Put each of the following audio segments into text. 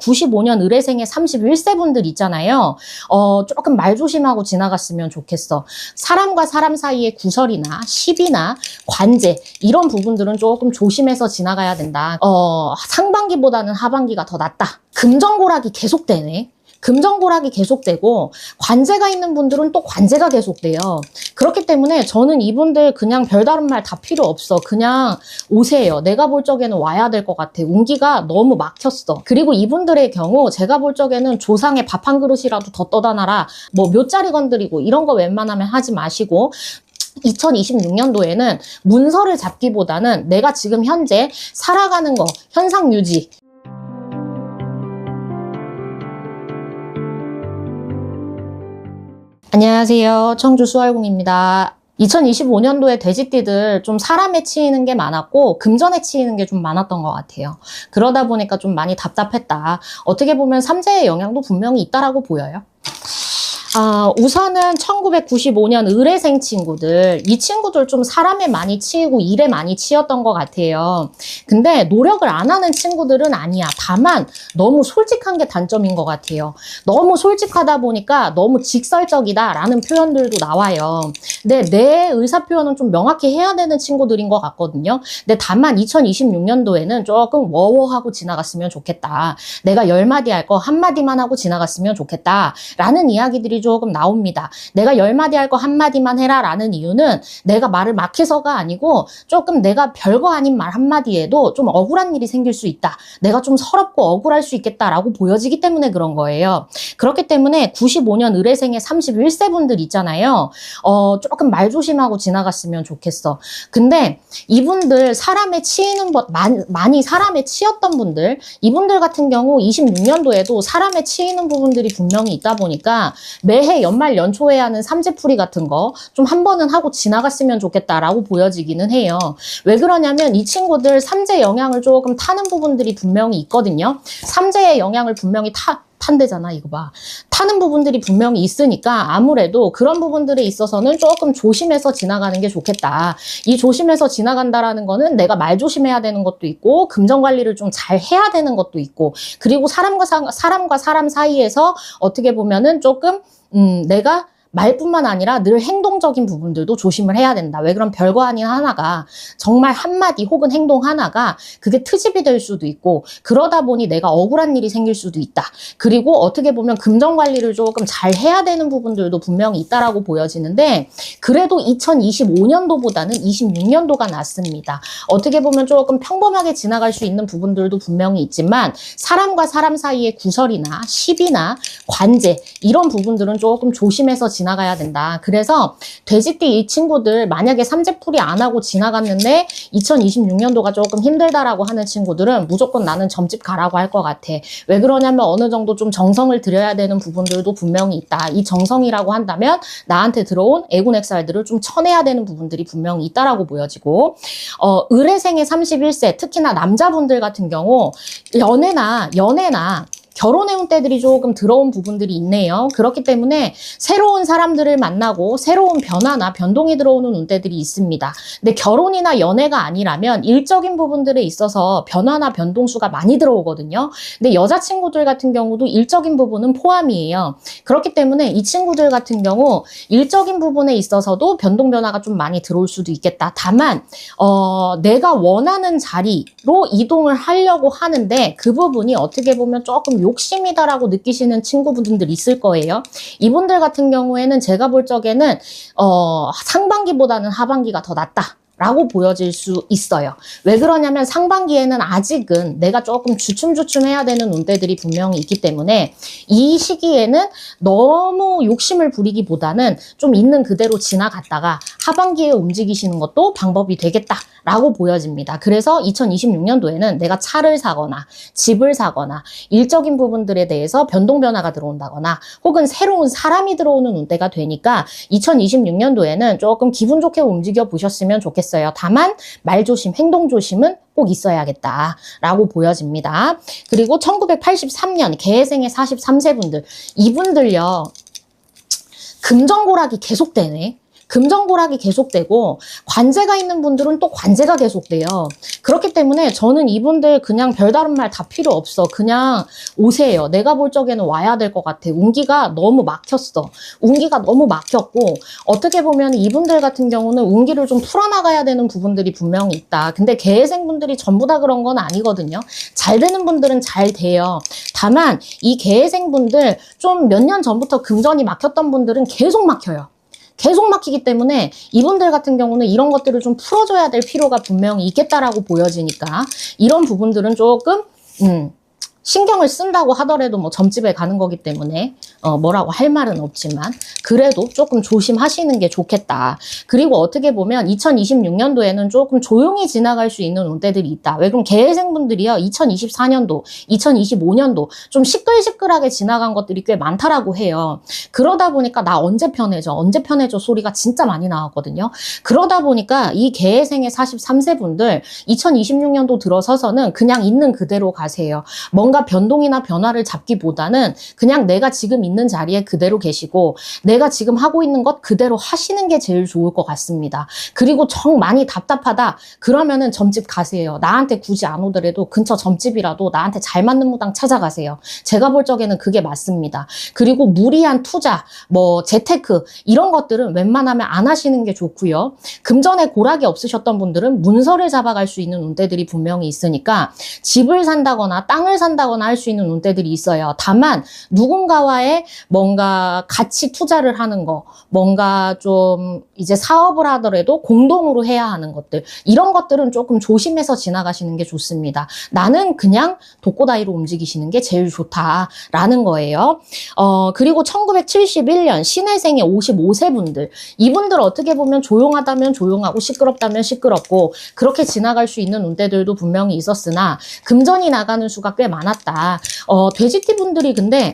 95년 의뢰생의 31세 분들 있잖아요. 조금 말 조심하고 지나갔으면 좋겠어. 사람과 사람 사이의 구설이나 시비나 관제 이런 부분들은 조금 조심해서 지나가야 된다. 상반기보다는 하반기가 더 낫다. 금전고락이 계속되네. 금전고락이 계속되고 관제가 있는 분들은 또 관제가 계속돼요. 그렇기 때문에 저는 이분들 그냥 별다른 말 다 필요 없어. 그냥 오세요. 내가 볼 적에는 와야 될 것 같아. 운기가 너무 막혔어. 그리고 이분들의 경우 제가 볼 적에는 조상에 밥 한 그릇이라도 더 떠다 놔라. 뭐 묘자리 건드리고 이런 거 웬만하면 하지 마시고 2026년도에는 문서를 잡기보다는 내가 지금 현재 살아가는 거 현상 유지 안녕하세요. 청주 수월궁입니다. 2025년도에 돼지띠들 좀 사람에 치이는 게 많았고 금전에 치이는 게 좀 많았던 것 같아요. 그러다 보니까 좀 많이 답답했다. 어떻게 보면 삼재의 영향도 분명히 있다라고 보여요. 우선은 1995년 의뢰생 친구들, 이 친구들 좀 사람에 많이 치이고 일에 많이 치였던 것 같아요. 근데 노력을 안 하는 친구들은 아니야. 다만 너무 솔직한 게 단점인 것 같아요. 너무 솔직하다 보니까 너무 직설적이다라는 표현들도 나와요. 근데 내 의사표현은 좀 명확히 해야 되는 친구들인 것 같거든요. 근데 다만 2026년도에는 조금 워워하고 지나갔으면 좋겠다. 내가 10마디 할 거 한마디만 하고 지나갔으면 좋겠다. 라는 이야기들이 조금 나옵니다. 내가 10마디 할 거 한마디만 해라 라는 이유는 내가 말을 막 해서가 아니고 조금 내가 별거 아닌 말 한마디에도 좀 억울한 일이 생길 수 있다. 내가 좀 서럽고 억울할 수 있겠다라고 보여지기 때문에 그런 거예요. 그렇기 때문에 95년 의뢰생의 31세 분들 있잖아요. 조금 말 조심하고 지나갔으면 좋겠어. 근데 이분들 사람에 치이는 것, 많이 사람에 치였던 분들, 이분들 같은 경우 26년도에도 사람에 치이는 부분들이 분명히 있다 보니까 매해 연말 연초에 하는 삼재풀이 같은 거 좀 한 번은 하고 지나갔으면 좋겠다라고 보여지기는 해요. 왜 그러냐면 이 친구들 삼재 영향을 조금 타는 부분들이 분명히 있거든요. 삼재의 영향을 분명히 탄대잖아, 이거 봐. 타는 부분들이 분명히 있으니까 아무래도 그런 부분들에 있어서는 조금 조심해서 지나가는 게 좋겠다. 이 조심해서 지나간다라는 거는 내가 말 조심해야 되는 것도 있고 금전 관리를 좀 잘 해야 되는 것도 있고 그리고 사람과 사람 사이에서 어떻게 보면은 조금 내가 말뿐만 아니라 늘 행동적인 부분들도 조심을 해야 된다. 왜 그럼 별거 아닌 하나가 정말 한마디 혹은 행동 하나가 그게 트집이 될 수도 있고 그러다 보니 내가 억울한 일이 생길 수도 있다. 그리고 어떻게 보면 금전 관리를 조금 잘 해야 되는 부분들도 분명히 있다라고 보여지는데 그래도 2025년도보다는 26년도가 낫습니다. 어떻게 보면 조금 평범하게 지나갈 수 있는 부분들도 분명히 있지만 사람과 사람 사이의 구설이나 시비나 관제 이런 부분들은 조금 조심해서 지나가야 된다. 그래서 돼지띠 이 친구들 만약에 삼재풀이 안 하고 지나갔는데 2026년도가 조금 힘들다라고 하는 친구들은 무조건 나는 점집 가라고 할 것 같아. 왜 그러냐면 어느 정도 좀 정성을 들여야 되는 부분들도 분명히 있다. 이 정성이라고 한다면 나한테 들어온 애군액살들을 좀 쳐내야 되는 부분들이 분명히 있다라고 보여지고 의뢰생의 31세 특히나 남자분들 같은 경우 연애나 결혼해온 때들이 조금 들어온 부분들이 있네요. 그렇기 때문에 새로운 사람들을 만나고 새로운 변화나 변동이 들어오는 운때들이 있습니다. 근데 결혼이나 연애가 아니라면 일적인 부분들에 있어서 변화나 변동수가 많이 들어오거든요. 근데 여자친구들 같은 경우도 일적인 부분은 포함이에요. 그렇기 때문에 이 친구들 같은 경우 일적인 부분에 있어서도 변동 변화가 좀 많이 들어올 수도 있겠다. 다만 내가 원하는 자리로 이동을 하려고 하는데 그 부분이 어떻게 보면 조금 욕심이다라고 느끼시는 친구분들 있을 거예요. 이분들 같은 경우에는 제가 볼 적에는 상반기보다는 하반기가 더 낫다. 라고 보여질 수 있어요. 왜 그러냐면 상반기에는 아직은 내가 조금 주춤주춤해야 되는 운대들이 분명히 있기 때문에 이 시기에는 너무 욕심을 부리기보다는 좀 있는 그대로 지나갔다가 하반기에 움직이시는 것도 방법이 되겠다라고 보여집니다. 그래서 2026년도에는 내가 차를 사거나 집을 사거나 일적인 부분들에 대해서 변동 변화가 들어온다거나 혹은 새로운 사람이 들어오는 운대가 되니까 2026년도에는 조금 기분 좋게 움직여 보셨으면 좋겠어요. 다만 말 조심, 행동 조심은 꼭 있어야겠다라고 보여집니다. 그리고 1983년 개해생의 43세 분들 이분들요. 금전고락이 계속되네. 금전고락이 계속되고 관제가 있는 분들은 또 관제가 계속돼요. 그렇기 때문에 저는 이분들 그냥 별다른 말 다 필요 없어. 그냥 오세요. 내가 볼 적에는 와야 될 것 같아. 운기가 너무 막혔어. 운기가 너무 막혔고 어떻게 보면 이분들 같은 경우는 운기를 좀 풀어나가야 되는 부분들이 분명히 있다. 근데 계생분들이 전부 다 그런 건 아니거든요. 잘 되는 분들은 잘 돼요. 다만 이 계생분들 좀 몇 년 전부터 금전이 막혔던 분들은 계속 막혀요. 계속 막히기 때문에 이분들 같은 경우는 이런 것들을 좀 풀어줘야 될 필요가 분명히 있겠다라고 보여지니까 이런 부분들은 조금 신경을 쓴다고 하더라도 뭐 점집에 가는 거기 때문에 뭐라고 할 말은 없지만 그래도 조금 조심하시는 게 좋겠다. 그리고 어떻게 보면 2026년도에는 조금 조용히 지나갈 수 있는 운대들이 있다. 왜 그럼 계생분들이요 2024년도, 2025년도 좀 시끌시끌하게 지나간 것들이 꽤 많다라고 해요. 그러다 보니까 나 언제 편해져? 언제 편해져? 소리가 진짜 많이 나왔거든요. 그러다 보니까 이 계생의 43세 분들 2026년도 들어서서는 그냥 있는 그대로 가세요. 뭔가 변동이나 변화를 잡기보다는 그냥 내가 지금 있는 자리에 그대로 계시고 내가 지금 하고 있는 것 그대로 하시는 게 제일 좋을 것 같습니다. 그리고 정 많이 답답하다 그러면은 점집 가세요. 나한테 굳이 안 오더라도 근처 점집이라도 나한테 잘 맞는 무당 찾아가세요. 제가 볼 적에는 그게 맞습니다. 그리고 무리한 투자, 뭐 재테크 이런 것들은 웬만하면 안 하시는 게 좋고요. 금전에 고락이 없으셨던 분들은 문서를 잡아갈 수 있는 운대들이 분명히 있으니까 집을 산다거나 땅을 산다거나 할 수 있는 운대들이 있어요. 다만 누군가와의 뭔가 같이 투자를 하는 거, 뭔가 좀 이제 사업을 하더라도 공동으로 해야 하는 것들 이런 것들은 조금 조심해서 지나가시는 게 좋습니다. 나는 그냥 독고다이로 움직이시는 게 제일 좋다라는 거예요. 그리고 1971년 신해생의 55세 분들 이분들 어떻게 보면 조용하다면 조용하고 시끄럽다면 시끄럽고 그렇게 지나갈 수 있는 운대들도 분명히 있었으나 금전이 나가는 수가 꽤 많았다. 돼지띠 분들이 근데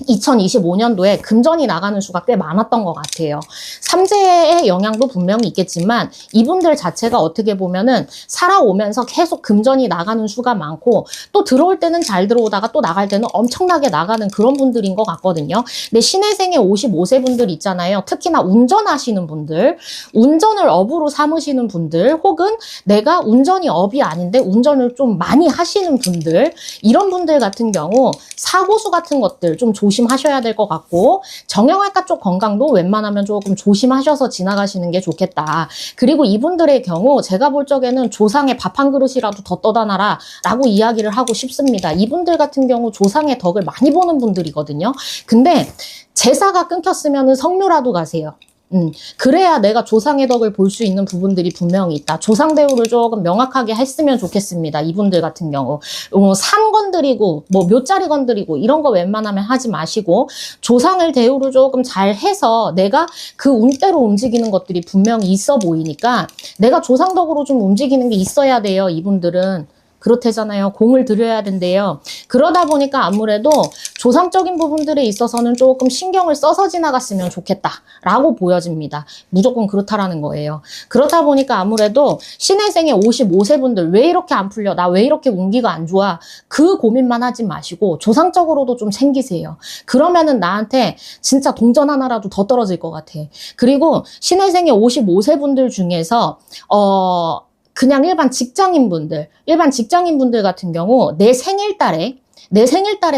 2025년도에 금전이 나가는 수가 꽤 많았던 것 같아요. 삼재의 영향도 분명히 있겠지만 이분들 자체가 어떻게 보면은 살아오면서 계속 금전이 나가는 수가 많고 또 들어올 때는 잘 들어오다가 또 나갈 때는 엄청나게 나가는 그런 분들인 것 같거든요. 근데 신해생의 55세 분들 있잖아요. 특히나 운전하시는 분들, 운전을 업으로 삼으시는 분들 혹은 내가 운전이 업이 아닌데 운전을 좀 많이 하시는 분들 이런 분들 같은 경우 사고수 같은 것들 좀 조심하셔야 될 것 같고 정형외과 쪽 건강도 웬만하면 조금 조심하셔서 지나가시는 게 좋겠다. 그리고 이분들의 경우 제가 볼 적에는 조상의 밥 한 그릇이라도 더 떠다 놔라 라고 이야기를 하고 싶습니다. 이분들 같은 경우 조상의 덕을 많이 보는 분들이거든요. 근데 제사가 끊겼으면 성묘라도 가세요. 그래야 내가 조상의 덕을 볼 수 있는 부분들이 분명히 있다. 조상 대우를 조금 명확하게 했으면 좋겠습니다. 이분들 같은 경우 산 건드리고 뭐 묘자리 건드리고 이런 거 웬만하면 하지 마시고 조상을 대우를 조금 잘 해서 내가 그 운대로 움직이는 것들이 분명히 있어 보이니까 내가 조상 덕으로 좀 움직이는 게 있어야 돼요. 이분들은 그렇대잖아요. 공을 들여야 된대요. 그러다 보니까 아무래도 조상적인 부분들에 있어서는 조금 신경을 써서 지나갔으면 좋겠다라고 보여집니다. 무조건 그렇다라는 거예요. 그렇다 보니까 아무래도 신해생의 55세 분들 왜 이렇게 안 풀려? 나 왜 이렇게 운기가 안 좋아? 그 고민만 하지 마시고 조상적으로도 좀 챙기세요. 그러면은 나한테 진짜 동전 하나라도 더 떨어질 것 같아. 그리고 신해생의 55세 분들 중에서 그냥 일반 직장인분들 같은 경우 내 생일달에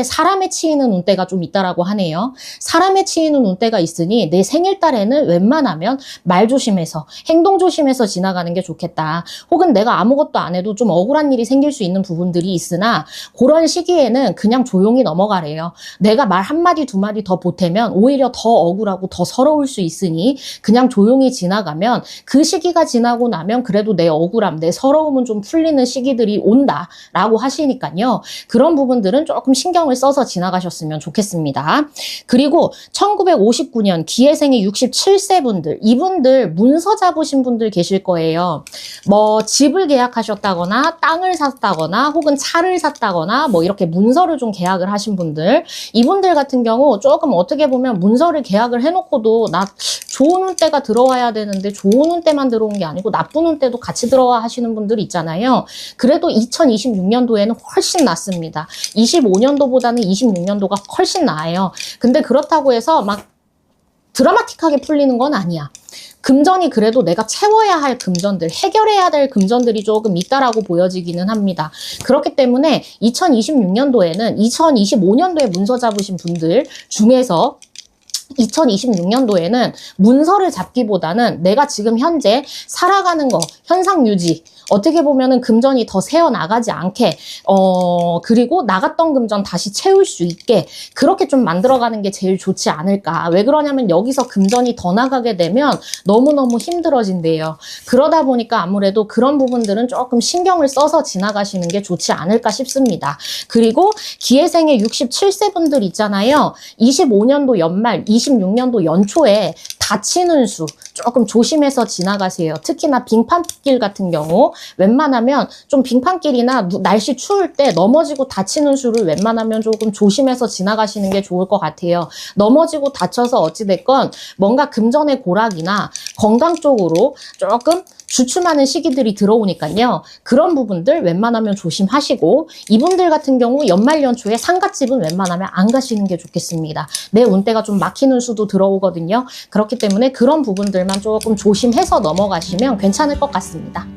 사람에 치이는 운대가 좀 있다라고 하네요. 사람에 치이는 운대가 있으니 내 생일달에는 웬만하면 말 조심해서 행동 조심해서 지나가는 게 좋겠다. 혹은 내가 아무것도 안 해도 좀 억울한 일이 생길 수 있는 부분들이 있으나 그런 시기에는 그냥 조용히 넘어가래요. 내가 말 한마디 두 마디 더 보태면 오히려 더 억울하고 더 서러울 수 있으니 그냥 조용히 지나가면 그 시기가 지나고 나면 그래도 내 억울함, 내 서러움은 좀 풀리는 시기들이 온다라고 하시니까요. 그런 부분들은 조금 신경을 써서 지나가셨으면 좋겠습니다. 그리고 1959년 기해생의 67세 분들, 이분들 문서 잡으신 분들 계실 거예요. 뭐 집을 계약하셨다거나 땅을 샀다거나 혹은 차를 샀다거나 뭐 이렇게 문서를 좀 계약을 하신 분들, 이분들 같은 경우 조금 어떻게 보면 문서를 계약을 해놓고도 나 좋은 운때가 들어와야 되는데 좋은 운때만 들어온 게 아니고 나쁜 운때도 같이 들어와 하시는 분들이 있잖아요. 그래도 2026년도에는 훨씬 낫습니다. 25년도보다는 26년도가 훨씬 나아요. 근데 그렇다고 해서 막 드라마틱하게 풀리는 건 아니야. 금전이 그래도 내가 채워야 할 금전들, 해결해야 될 금전들이 조금 있다라고 보여지기는 합니다. 그렇기 때문에 2026년도에는 2025년도에 문서 잡으신 분들 중에서 2026년도에는 문서를 잡기보다는 내가 지금 현재 살아가는 거, 현상 유지, 어떻게 보면은 금전이 더 새어나가지 않게, 그리고 나갔던 금전 다시 채울 수 있게 그렇게 좀 만들어가는 게 제일 좋지 않을까. 왜 그러냐면 여기서 금전이 더 나가게 되면 너무너무 힘들어진대요. 그러다 보니까 아무래도 그런 부분들은 조금 신경을 써서 지나가시는 게 좋지 않을까 싶습니다. 그리고 기회생의 67세 분들 있잖아요. 25년도 연말, 26년도 연초에 다치는 수 조금 조심해서 지나가세요. 특히나 빙판길 같은 경우 웬만하면 좀 빙판길이나 날씨 추울 때 넘어지고 다치는 수를 웬만하면 조금 조심해서 지나가시는 게 좋을 것 같아요. 넘어지고 다쳐서 어찌됐건 뭔가 금전의 고락이나 건강 쪽으로 조금 주춤하는 시기들이 들어오니까요. 그런 부분들 웬만하면 조심하시고, 이분들 같은 경우 연말 연초에 상갓집은 웬만하면 안 가시는 게 좋겠습니다. 내 운대가 좀 막히는 수도 들어오거든요. 그렇기 때문에 그런 부분들만 조금 조심해서 넘어가시면 괜찮을 것 같습니다.